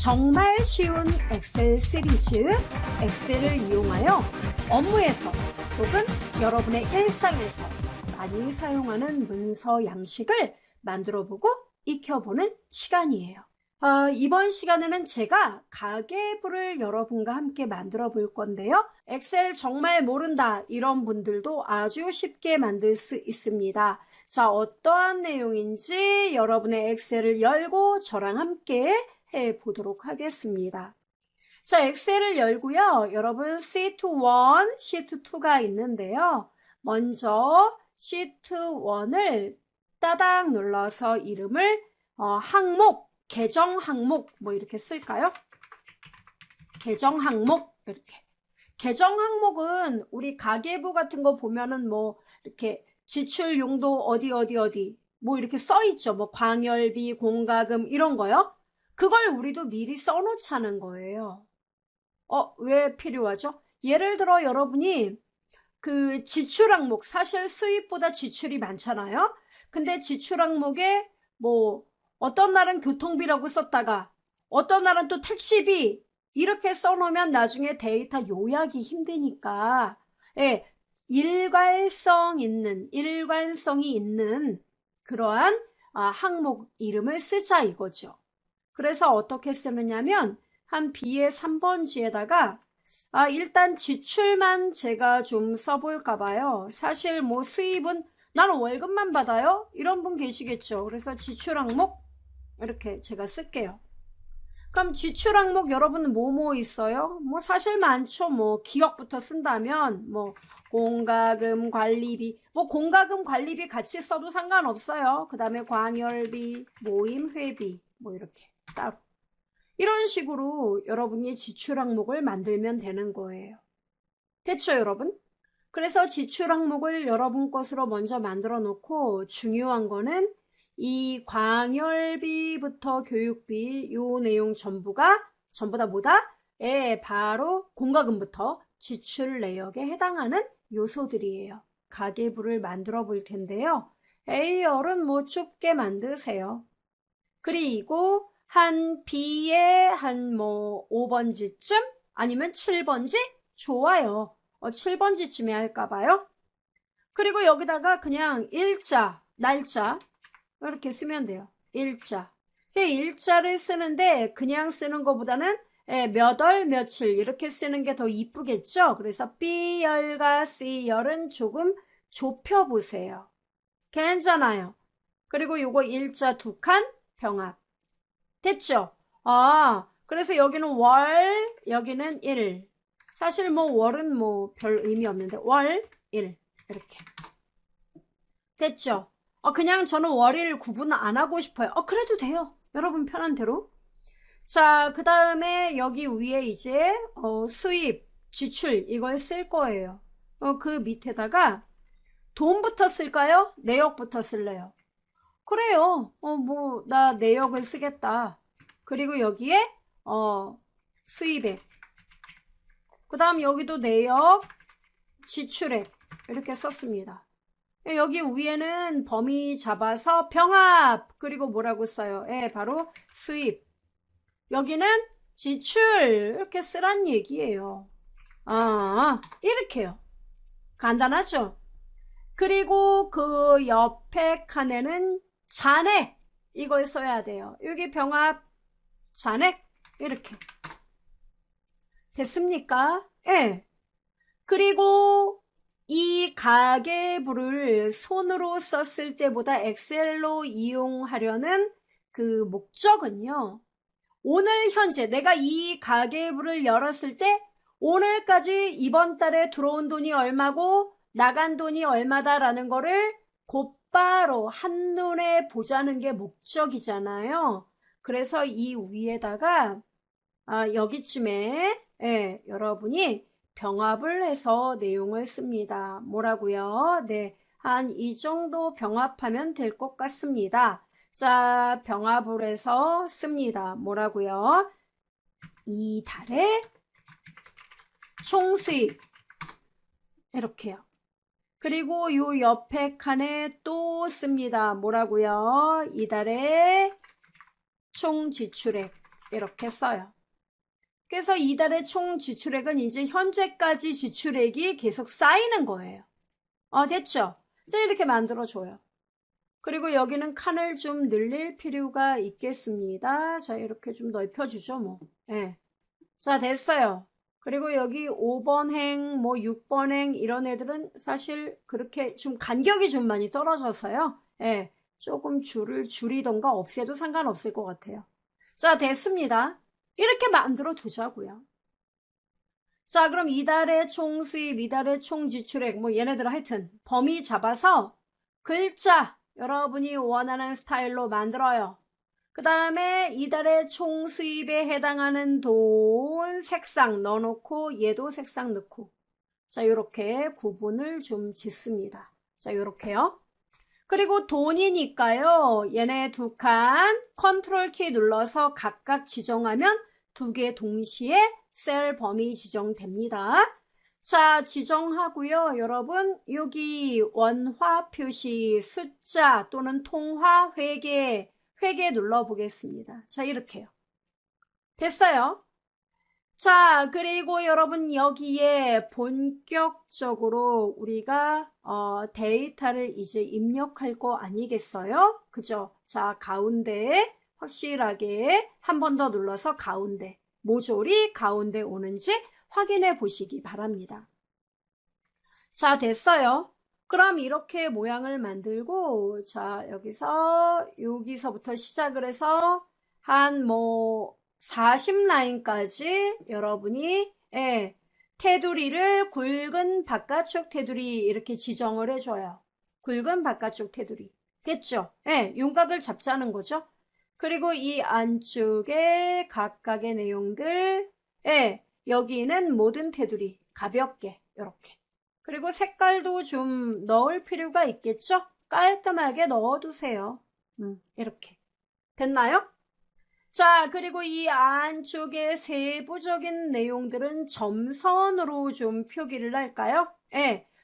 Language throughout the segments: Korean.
정말 쉬운 엑셀 시리즈, 엑셀을 이용하여 업무에서 혹은 여러분의 일상에서 많이 사용하는 문서 양식을 만들어보고 익혀보는 시간이에요. 이번 시간에는 제가 가계부를 여러분과 함께 만들어 볼 건데요. 엑셀 정말 모른다 이런 분들도 아주 쉽게 만들 수 있습니다. 자, 어떠한 내용인지 여러분의 엑셀을 열고 저랑 함께 해보도록 하겠습니다. 자, 엑셀을 열고요. 여러분 시트 1, 시트 2가 있는데요. 먼저 시트 1을 따닥 눌러서 이름을 항목, 계정 항목 뭐 이렇게 쓸까요? 계정 항목 이렇게. 계정 항목은 우리 가계부 같은 거 보면은 뭐 이렇게 지출 용도 어디 뭐 이렇게 써 있죠. 뭐 광열비, 공과금 이런 거요. 그걸 우리도 미리 써놓자는 거예요. 왜 필요하죠? 예를 들어 여러분이 그 지출 항목, 사실 수입보다 지출이 많잖아요. 근데 지출 항목에 뭐 어떤 날은 교통비라고 썼다가 어떤 날은 또 택시비 이렇게 써놓으면 나중에 데이터 요약이 힘드니까 일관성이 있는 그러한 항목 이름을 쓰자 이거죠. 그래서 어떻게 쓰느냐면 한 B의 3번지에다가 일단 지출만 제가 좀 써볼까 봐요. 사실 뭐 수입은 나는 월급만 받아요? 이런 분 계시겠죠. 그래서 지출 항목 이렇게 제가 쓸게요. 그럼 지출 항목 여러분은 뭐 있어요? 뭐 사실 많죠. 뭐 기억부터 쓴다면 뭐 공과금, 관리비, 뭐 공과금, 관리비 같이 써도 상관없어요. 그 다음에 광열비, 모임, 회비 뭐 이렇게 따로. 이런 식으로 여러분이 지출 항목을 만들면 되는 거예요. 됐죠, 여러분? 그래서 지출 항목을 여러분 것으로 먼저 만들어 놓고 중요한 거는 이 광열비부터 교육비 요 내용 전부 다 뭐다? 바로 공과금부터 지출 내역에 해당하는 요소들이에요. 가계부를 만들어 볼 텐데요. A열은 뭐 좁게 만드세요. 그리고 한 B에 한 뭐 5번지쯤 아니면 7번지? 좋아요. 7번지쯤에 할까봐요. 그리고 여기다가 그냥 일자, 날짜 이렇게 쓰면 돼요. 일자. 일자를 쓰는데 그냥 쓰는 것보다는 몇 월 며칠 이렇게 쓰는 게 더 이쁘겠죠. 그래서 B열과 C열은 조금 좁혀보세요. 괜찮아요. 그리고 요거 일자 2칸 병합. 됐죠? 그래서 여기는 월, 여기는 일. 사실 뭐 월은 뭐 별 의미 없는데 월, 일 이렇게. 됐죠? 그냥 저는 월일 구분 안 하고 싶어요. 그래도 돼요. 여러분 편한 대로. 자, 그 다음에 여기 위에 이제 수입, 지출 이걸 쓸 거예요. 그 밑에다가 돈부터 쓸까요? 내역부터 쓸래요? 그래요. 뭐 나 내역을 쓰겠다. 그리고 여기에 수입액. 그 다음 여기도 내역, 지출액 이렇게 썼습니다. 여기 위에는 범위 잡아서 병합 그리고 뭐라고 써요? 바로 수입. 여기는 지출 이렇게 쓰란 얘기예요. 이렇게요. 간단하죠? 그리고 그 옆에 칸에는 잔액 이걸 써야 돼요. 여기 병합 잔액 이렇게 됐습니까? 그리고 이 가계부를 손으로 썼을 때보다 엑셀로 이용하려는 그 목적은요. 오늘 현재 내가 이 가계부를 열었을 때 오늘까지 이번 달에 들어온 돈이 얼마고 나간 돈이 얼마다라는 거를 곧바로 한눈에 보자는 게 목적이잖아요. 그래서 이 위에다가 여기쯤에 여러분이 병합을 해서 내용을 씁니다. 뭐라고요? 한 이 정도 병합하면 될 것 같습니다. 자, 병합을 해서 씁니다. 뭐라고요? 이달의 총수입 이렇게요. 그리고 요 옆에 칸에 또 씁니다. 뭐라고요? 이달의 총지출액 이렇게 써요. 그래서 이달의 총 지출액은 이제 현재까지 지출액이 계속 쌓이는 거예요. 됐죠? 자, 이렇게 만들어줘요. 그리고 여기는 칸을 좀 늘릴 필요가 있겠습니다. 자, 이렇게 좀 넓혀주죠, 뭐. 예. 자, 됐어요. 그리고 여기 5번 행, 뭐 6번 행 이런 애들은 사실 그렇게 좀 간격이 좀 많이 떨어져서요. 예. 조금 줄을 줄이던가 없애도 상관없을 것 같아요. 자, 됐습니다. 이렇게 만들어 두자고요. 자, 그럼 이달의 총 수입, 이달의 총 지출액, 뭐 얘네들 하여튼 범위 잡아서 글자 여러분이 원하는 스타일로 만들어요. 그 다음에 이달의 총 수입에 해당하는 돈 색상 넣어놓고 얘도 색상 넣고 자, 요렇게 구분을 좀 짓습니다. 자, 요렇게요. 그리고 돈이니까요. 얘네 두 칸 컨트롤 키 눌러서 각각 지정하면 두 개 동시에 셀 범위 지정됩니다. 자, 지정하고요. 여러분 여기 원화 표시 숫자 또는 통화 회계 눌러보겠습니다. 자, 이렇게요. 됐어요. 자, 그리고 여러분 여기에 본격적으로 우리가 데이터를 이제 입력할 거 아니겠어요? 그죠? 자, 가운데에 확실하게 한 번 더 눌러서 가운데, 모조리 가운데 오는지 확인해 보시기 바랍니다. 자, 됐어요. 그럼 이렇게 모양을 만들고 자, 여기서부터 시작을 해서 한 40라인까지 여러분이 테두리를 굵은 바깥쪽 테두리 이렇게 지정을 해줘요. 굵은 바깥쪽 테두리. 됐죠? 윤곽을 잡자는 거죠. 그리고 이 안쪽에 각각의 내용들 여기는 모든 테두리 가볍게 이렇게. 그리고 색깔도 좀 넣을 필요가 있겠죠? 깔끔하게 넣어두세요. 이렇게. 됐나요? 자, 그리고 이 안쪽에 세부적인 내용들은 점선으로 좀 표기를 할까요?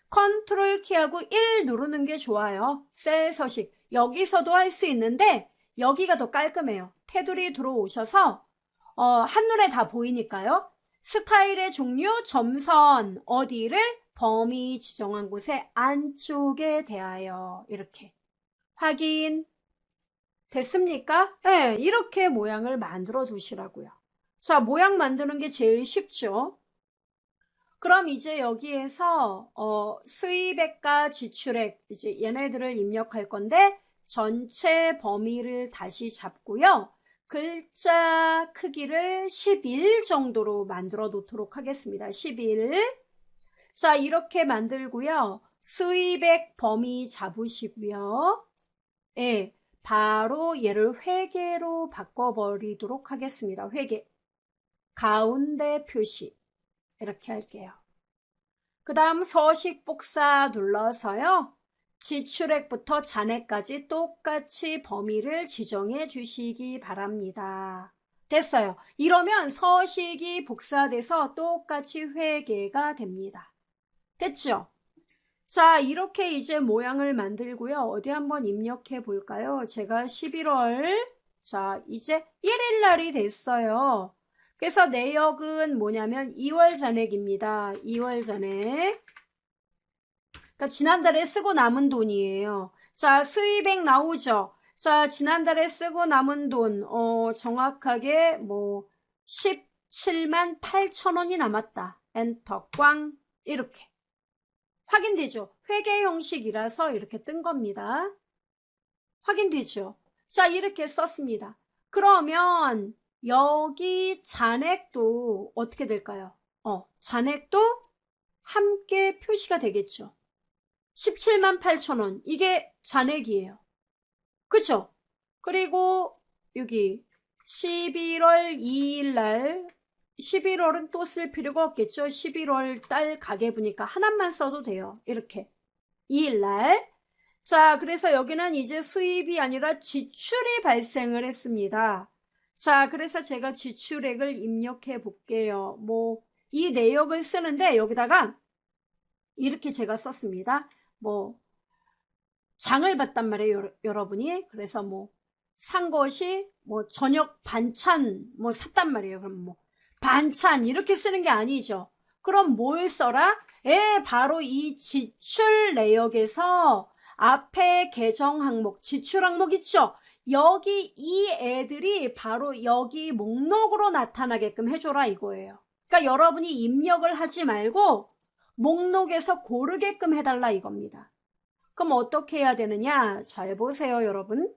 컨트롤 키하고 1 누르는 게 좋아요. 셀 서식. 여기서도 할 수 있는데 여기가 더 깔끔해요. 테두리 들어오셔서 한눈에 다 보이니까요. 스타일의 종류, 점선, 어디를 범위 지정한 곳의 안쪽에 대하여 이렇게 확인 됐습니까? 이렇게 모양을 만들어 두시라고요. 자, 모양 만드는 게 제일 쉽죠. 그럼 이제 여기에서 수입액과 지출액 이제 얘네들을 입력할 건데 전체 범위를 다시 잡고요. 글자 크기를 11 정도로 만들어 놓도록 하겠습니다. 11. 자, 이렇게 만들고요. 수입액 범위 잡으시고요. 바로 얘를 회계로 바꿔버리도록 하겠습니다. 회계. 가운데 표시. 이렇게 할게요. 그 다음 서식 복사 눌러서요. 지출액부터 잔액까지 똑같이 범위를 지정해 주시기 바랍니다. 됐어요. 이러면 서식이 복사돼서 똑같이 회계가 됩니다. 됐죠? 자, 이렇게 이제 모양을 만들고요. 어디 한번 입력해 볼까요? 제가 11월, 자, 이제 1일 날이 됐어요. 그래서 내역은 뭐냐면 2월 잔액입니다. 2월 잔액. 그러니까 지난달에 쓰고 남은 돈이에요. 자, 수입액 나오죠? 자, 지난달에 쓰고 남은 돈, 정확하게 17만 8천 원이 남았다. 엔터, 꽝. 이렇게. 확인되죠? 회계 형식이라서 이렇게 뜬 겁니다. 확인되죠? 자, 이렇게 썼습니다. 그러면 여기 잔액도 어떻게 될까요? 잔액도 함께 표시가 되겠죠. 17만 8천 원. 이게 잔액이에요. 그쵸? 그리고 여기 11월 2일 날 11월은 또 쓸 필요가 없겠죠. 11월 달 가계부니까 하나만 써도 돼요. 이렇게 2일 날. 자, 그래서 여기는 이제 수입이 아니라 지출이 발생을 했습니다. 자, 그래서 제가 지출액을 입력해 볼게요. 이 내역을 쓰는데 여기다가 이렇게 제가 썼습니다. 장을 봤단 말이에요, 여러분이. 그래서 산 것이 뭐 저녁 반찬 뭐 샀단 말이에요. 그럼 뭐 반찬 이렇게 쓰는 게 아니죠. 그럼 뭘 써라? 바로 이 지출 내역에서 앞에 계정 항목, 지출 항목 있죠? 여기 이 애들이 바로 여기 목록으로 나타나게끔 해줘라 이거예요. 그러니까 여러분이 입력을 하지 말고 목록에서 고르게끔 해달라 이겁니다. 그럼 어떻게 해야 되느냐? 잘 보세요, 여러분.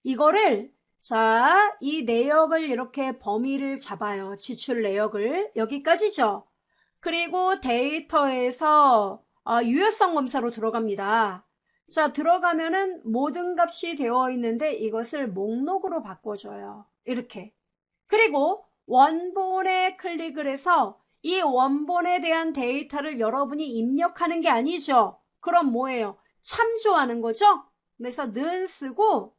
이거를 자, 이 내역을 이렇게 범위를 잡아요. 지출 내역을. 여기까지죠. 그리고 데이터에서 유효성 검사로 들어갑니다. 자, 들어가면은 모든 값이 되어 있는데 이것을 목록으로 바꿔줘요. 이렇게. 그리고 원본에 클릭을 해서 이 원본에 대한 데이터를 여러분이 입력하는 게 아니죠. 그럼 뭐예요? 참조하는 거죠? 그래서 는 쓰고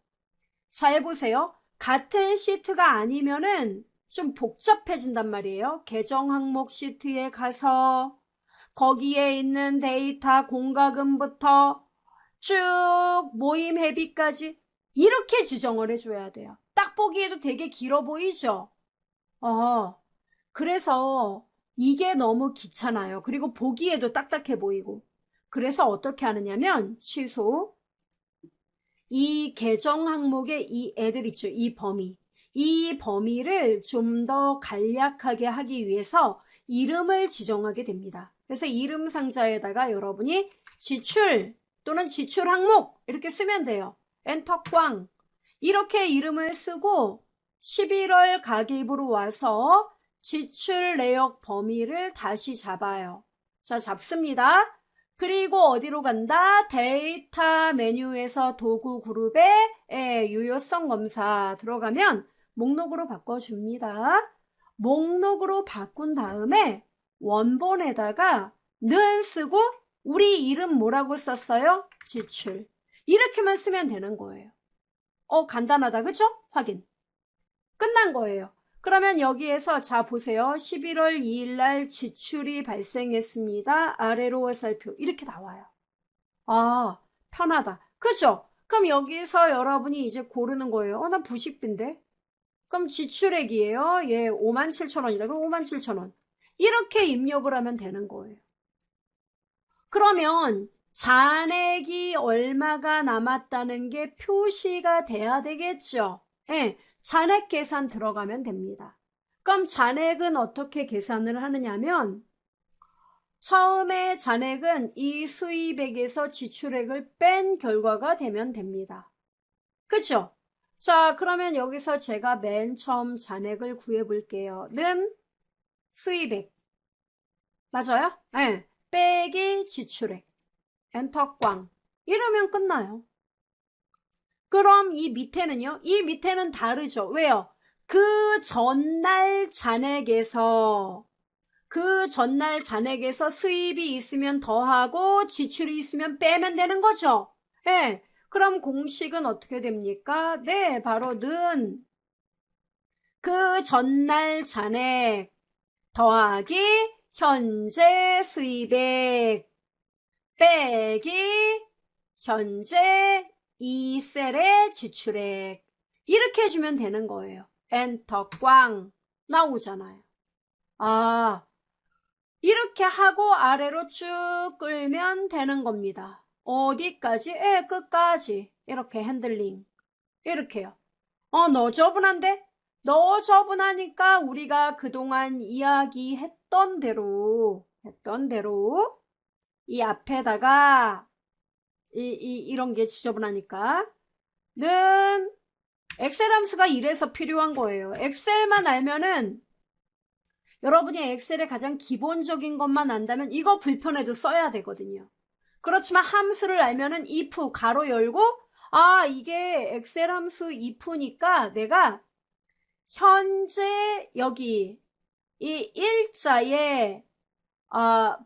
잘 보세요. 같은 시트가 아니면은 좀 복잡해진단 말이에요. 계정 항목 시트에 가서 거기에 있는 데이터 공과금부터 쭉 모임 회비까지 이렇게 지정을 해줘야 돼요. 딱 보기에도 되게 길어 보이죠? 그래서 이게 너무 귀찮아요. 그리고 보기에도 딱딱해 보이고. 그래서 어떻게 하느냐면 취소 이 계정 항목의 이 애들 있죠. 이 범위. 이 범위를 좀 더 간략하게 하기 위해서 이름을 지정하게 됩니다. 그래서 이름 상자에다가 여러분이 지출 또는 지출 항목 이렇게 쓰면 돼요. 엔터 꽝. 이렇게 이름을 쓰고 11월 가계부로 와서 지출 내역 범위를 다시 잡아요. 자, 잡습니다. 그리고 어디로 간다? 데이터 메뉴에서 도구 그룹에 유효성 검사 들어가면 목록으로 바꿔줍니다. 목록으로 바꾼 다음에 원본에다가 는 쓰고 우리 이름 뭐라고 썼어요? 지출. 이렇게만 쓰면 되는 거예요. 간단하다. 그죠? 확인. 끝난 거예요. 그러면 여기에서 자 보세요. 11월 2일 날 지출이 발생했습니다. 아래로 화살표 이렇게 나와요. 편하다. 그죠? 그럼 여기서 여러분이 이제 고르는 거예요. 난 부식비인데? 그럼 지출액이에요. 57,000원이다. 그럼 57,000원. 이렇게 입력을 하면 되는 거예요. 그러면 잔액이 얼마가 남았다는 게 표시가 돼야 되겠죠. 잔액 계산 들어가면 됩니다. 그럼 잔액은 어떻게 계산을 하느냐면 처음에 잔액은 이 수입액에서 지출액을 뺀 결과가 되면 됩니다. 그쵸? 자, 그러면 여기서 제가 맨 처음 잔액을 구해볼게요. 는 수입액. 맞아요? 빼기 지출액. 엔터 꽝. 이러면 끝나요. 그럼 이 밑에는요? 이 밑에는 다르죠. 왜요? 그 전날 잔액에서 수입이 있으면 더하고 지출이 있으면 빼면 되는 거죠. 그럼 공식은 어떻게 됩니까? 바로 는 그 전날 잔액 더하기 현재 수입액 빼기 현재 이 셀의 지출액 이렇게 해주면 되는 거예요. 엔터 꽝 나오잖아요. 이렇게 하고 아래로 쭉 끌면 되는 겁니다. 어디까지? 끝까지 이렇게 핸들링 이렇게요. 너저분한데? 너저분하니까 우리가 그동안 이야기했던 대로 이 앞에다가 이런 게 지저분하니까 는 엑셀 함수가 이래서 필요한 거예요. 엑셀만 알면은 여러분이 엑셀의 가장 기본적인 것만 안다면 이거 불편해도 써야 되거든요. 그렇지만 함수를 알면은 if 가로 열고 이게 엑셀 함수 if니까 내가 현재 여기 이 일자에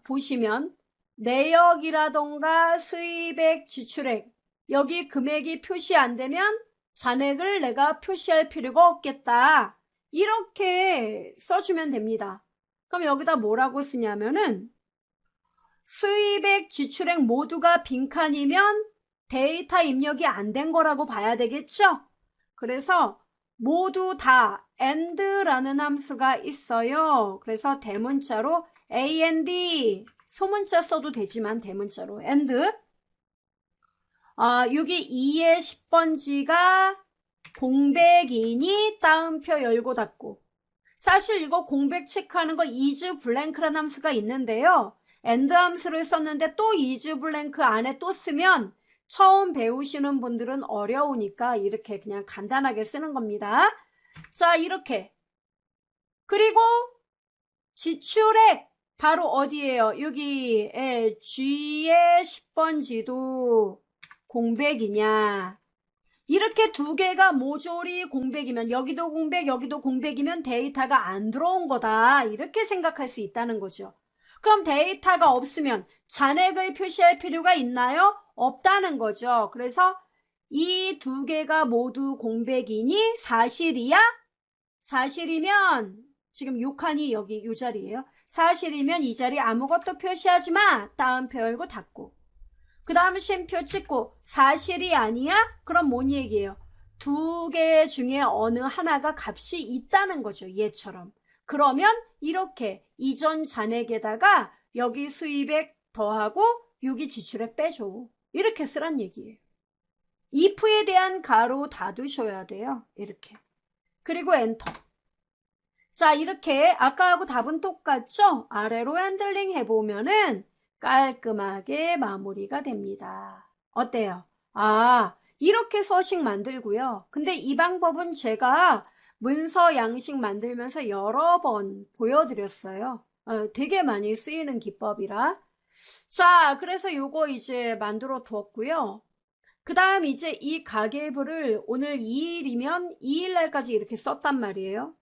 보시면 내역이라던가 수입액, 지출액 여기 금액이 표시 안 되면 잔액을 내가 표시할 필요가 없겠다. 이렇게 써주면 됩니다. 그럼 여기다 뭐라고 쓰냐면은 수입액, 지출액 모두가 빈칸이면 데이터 입력이 안 된 거라고 봐야 되겠죠? 그래서 모두 다 and라는 함수가 있어요. 그래서 대문자로 and, 소문자 써도 되지만 대문자로 and. 여기 2의 10번지가 공백이니 따옴표 열고 닫고. 사실 이거 공백 체크하는 거 is blank라는 함수가 있는데요. and 함수를 썼는데 또 is blank 안에 또 쓰면 처음 배우시는 분들은 어려우니까 이렇게 그냥 간단하게 쓰는 겁니다. 자, 이렇게. 그리고 지출액 바로 어디예요? 여기 G의 10번지도 공백이냐. 이렇게 두 개가 모조리 공백이면 여기도 공백 여기도 공백이면 데이터가 안 들어온 거다. 이렇게 생각할 수 있다는 거죠. 그럼 데이터가 없으면 잔액을 표시할 필요가 있나요? 없다는 거죠. 그래서 이 두 개가 모두 공백이니 사실이야? 사실이면 지금 6칸이 여기 이 자리예요. 사실이면 이 자리 아무것도 표시하지 마. 따옴표 열고 닫고. 그 다음 쉼표 찍고 사실이 아니야? 그럼 뭔 얘기예요? 두 개 중에 어느 하나가 값이 있다는 거죠. 얘처럼. 그러면 이렇게 이전 잔액에다가 여기 수입액 더하고 여기 지출액 빼줘. 이렇게 쓰란 얘기예요. if에 대한 가로 닫으셔야 돼요. 이렇게. 그리고 엔터. 자, 이렇게 아까하고 답은 똑같죠? 아래로 핸들링 해보면은 깔끔하게 마무리가 됩니다. 어때요? 이렇게 서식 만들고요. 근데 이 방법은 제가 문서 양식 만들면서 여러 번 보여드렸어요. 되게 많이 쓰이는 기법이라. 자, 그래서 요거 이제 만들어 두었고요. 그 다음 이제 이 가계부를 오늘 2일이면 2일날까지 이렇게 썼단 말이에요.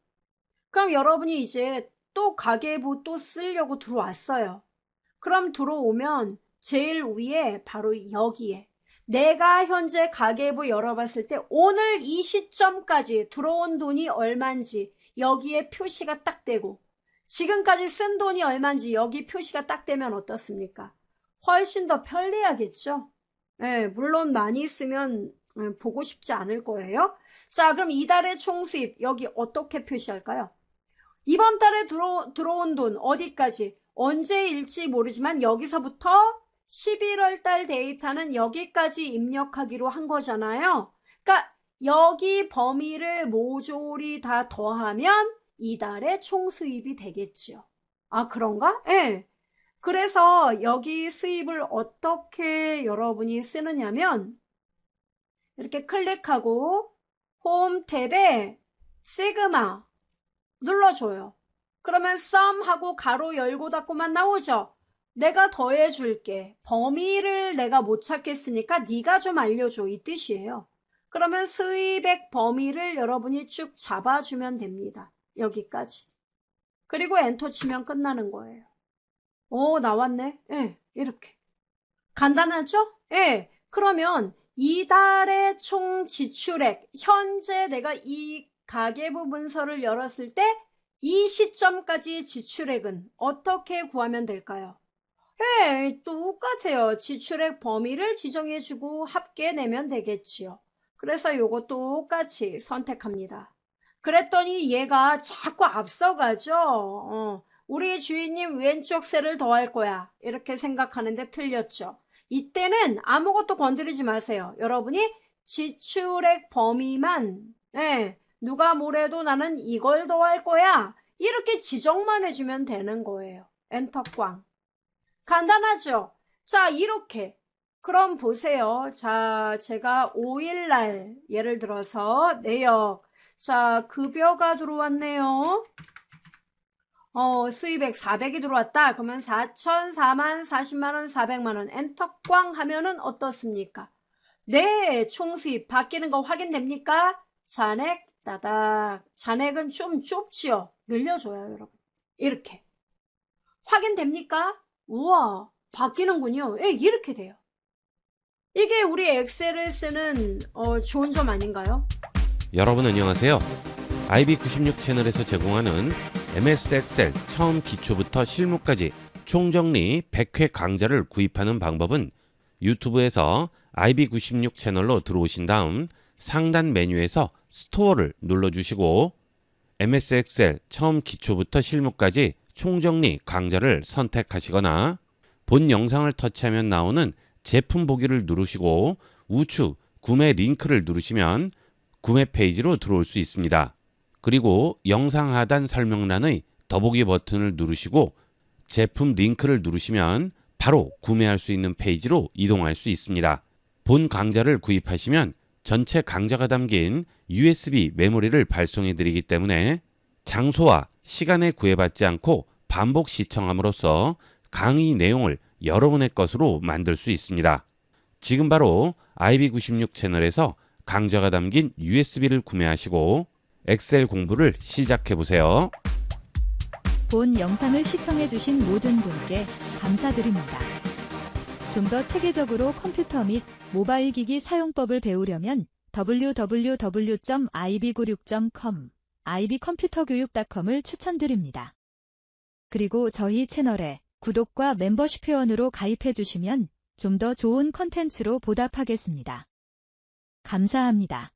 그럼 여러분이 이제 또 가계부 또 쓰려고 들어왔어요. 그럼 들어오면 제일 위에 바로 여기에 내가 현재 가계부 열어봤을 때 오늘 이 시점까지 들어온 돈이 얼마인지 여기에 표시가 딱 되고 지금까지 쓴 돈이 얼마인지 여기 표시가 딱 되면 어떻습니까? 훨씬 더 편리하겠죠? 네, 물론 많이 쓰면 보고 싶지 않을 거예요. 자, 그럼 이달의 총수입 여기 어떻게 표시할까요? 이번 달에 들어온 돈 어디까지? 언제일지 모르지만 여기서부터 11월 달 데이터는 여기까지 입력하기로 한 거잖아요. 그러니까 여기 범위를 모조리 다 더하면 이달의 총수입이 되겠죠. 그런가? 네. 그래서 여기 수입을 어떻게 여러분이 쓰느냐면 이렇게 클릭하고 홈 탭에 시그마 눌러줘요. 그러면 sum하고 가로 열고 닫고만 나오죠. 내가 더해줄게. 범위를 내가 못 찾겠으니까 네가 좀 알려줘. 이 뜻이에요. 그러면 수입액 범위를 여러분이 쭉 잡아주면 됩니다. 여기까지. 그리고 엔터 치면 끝나는 거예요. 오, 나왔네. 예, 이렇게. 간단하죠? 예. 그러면 이달의 총 지출액, 현재 내가 이 가계부 문서를 열었을 때 이 시점까지 지출액은 어떻게 구하면 될까요? 예, 똑같아요. 지출액 범위를 지정해주고 합계 내면 되겠지요. 그래서 요거 똑같이 선택합니다. 그랬더니 얘가 자꾸 앞서가죠. 우리 주인님 왼쪽 셀을 더할 거야. 이렇게 생각하는데 틀렸죠. 이때는 아무것도 건드리지 마세요. 여러분이 지출액 범위만 누가 뭐래도 나는 이걸 더할 거야. 이렇게 지정만 해주면 되는 거예요. 엔터 꽝. 간단하죠? 자, 이렇게. 그럼 보세요. 자, 제가 5일날 예를 들어서 내역. 자, 급여가 들어왔네요. 수입액 400이 들어왔다. 그러면 4천, 4만, 40만원, 400만원. 엔터 꽝 하면은 어떻습니까? 네, 총수입 바뀌는 거 확인됩니까? 잔액, 따닥. 잔액은 좀 좁지요? 늘려줘요, 여러분. 이렇게. 확인됩니까? 우와, 바뀌는군요. 예, 이렇게 돼요. 이게 우리 엑셀을 쓰는 좋은 점 아닌가요? 여러분 안녕하세요. IB96 채널에서 제공하는 MS 엑셀 처음 기초부터 실무까지 총정리 100회 강좌를 구입하는 방법은 유튜브에서 IB96 채널로 들어오신 다음 상단 메뉴에서 스토어를 눌러주시고 MS 엑셀 처음 기초부터 실무까지 총정리 강좌를 선택하시거나 본 영상을 터치하면 나오는 제품 보기를 누르시고 우측 구매 링크를 누르시면 구매 페이지로 들어올 수 있습니다. 그리고 영상 하단 설명란의 더보기 버튼을 누르시고 제품 링크를 누르시면 바로 구매할 수 있는 페이지로 이동할 수 있습니다. 본 강좌를 구입하시면 전체 강좌가 담긴 USB 메모리를 발송해 드리기 때문에 장소와 시간에 구애받지 않고 반복 시청함으로써 강의 내용을 여러분의 것으로 만들 수 있습니다. 지금 바로 IB96 채널에서 강좌가 담긴 USB를 구매하시고 엑셀 공부를 시작해 보세요. 본 영상을 시청해주신 모든 분께 감사드립니다. 좀 더 체계적으로 컴퓨터 및 모바일 기기 사용법을 배우려면 www.ib96.com, ib컴퓨터교육.com을 추천드립니다. 그리고 저희 채널에 구독과 멤버십 회원으로 가입해주시면 좀 더 좋은 컨텐츠로 보답하겠습니다. 감사합니다.